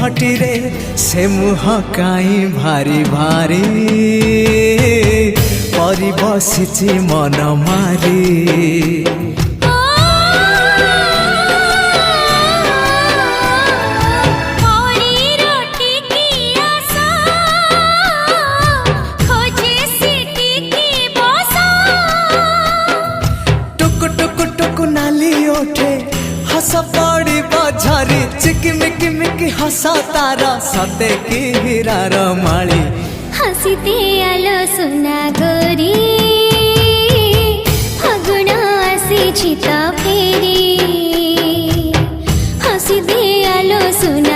घटीरे से मुह काई भारी भारी परी बसिची मन मारी। हस पड़ी बझरी चिकिमिकी मिकी हस तारा सते की हीरार माली। हसी आलो सुना गोरी फगुण आसी छिता फेरी। हसी आलो सुना